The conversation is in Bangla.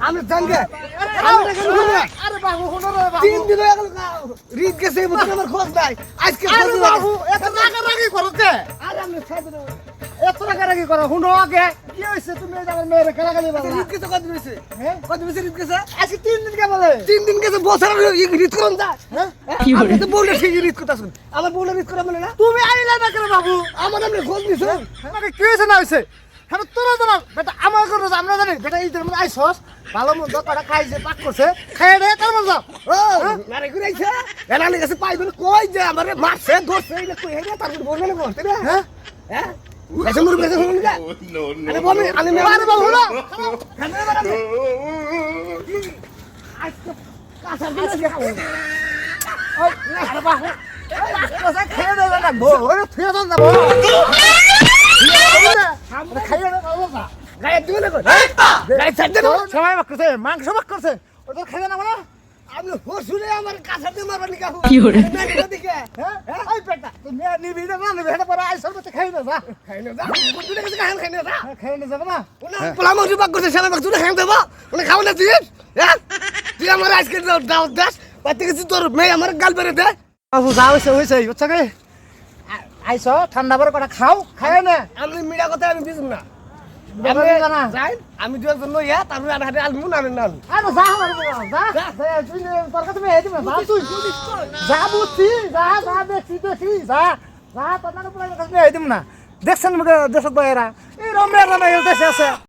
আমি জানগে আরে বাবু শুনো রে বাবু 3 দিন হয়ে গেল রিদ গেছে বুঝছেন আমার খোঁজ নাই আজকে খোঁজ আরে বাবু এত রাগারাগি করতে আরে আমি সাথে এত রাগারাগি করো শুনো আগে কি হইছে তুমি এই জায়গার মেয়ের গালাগালি বলো রিদ গেছে কত দিছে হ্যাঁ কত দিছে রিদ গেছে আজকে 3 দিন কে বলে 3 দিন গেছে বছর রিদ করুন দা হ্যাঁ কি বলে তো বউলে ঠিক রিদ করতাছুন আমার বউলে রিদ করা মানে না তুমি আইলা না করে বাবু আমার আমি খোঁজ নিছো আমাকে কি হইছে না হইছে হ্যাঁ তোরা তোরা বেটা আমার করে আমরা জানি বেটা এই তোর মধ্যে আইছস ভালো মন্দ কটা খাইছে পাক করছে খাইয়ে দে তার মজা ও মারে ঘুরাইছে এলানি গেছে পাইবেন কই যে আমারে মারছে ধরছে এটা কই হেরে তারপর বলবে না করতে না হ্যাঁ হ্যাঁ এসে মুরু গেছে শুনুন না আরে বমি আমি আরে বাবু না খানে বাড়াবে আজকে কাঁচা দিলে খাবো ওই আরে বাবু কথা খেয়ে দে না বো ওরে থুয়ে দাও না বো খাইয়ে দে বাবা গায়ে দিবে না কই গায়ে ছাড় দে না সবাই বাক করছে মাংস বাক করছে ওদের খাইয়ে না বলো আপনি হসুরে আমার কাঁচা দিয়ে মারবার নিকা কি করে? দিকে হ্যাঁ ওই বেটা তুমি নিবি না নিবি এটা পরে আইসর মতে খাই না যা খাই না যা বুঝলে গেছে খাই না যা খাই না যাবে না পোলা মাংস পাক করছে সবাই বাক তুই খাই দেবো মানে খাও না তুই হ্যাঁ তুই আমার আজকে দাওয়াত দাস পাতে গেছিস তোর মেয়ে আমার গাল বেড়ে দে বাবু যা হইছে হইছে বুঝছ কে আইসো ঠান্ডা করে কটা খাও খাই না আমি মিড়া কথা আমি বুঝুম না আমি জানা যাই আমি দুই জন্য ইয়া তারপরে আর হাতে আলমু না না আরে যা আমার যা তুই তোর কাছে মেয়ে দিবে যা তুই যা বুঝছি যা যা দেখছি দেখি যা যা তোর কাছে মেয়ে দিম না দেখছেন দেশক বাইরা এই রমের রমে দেশে আছে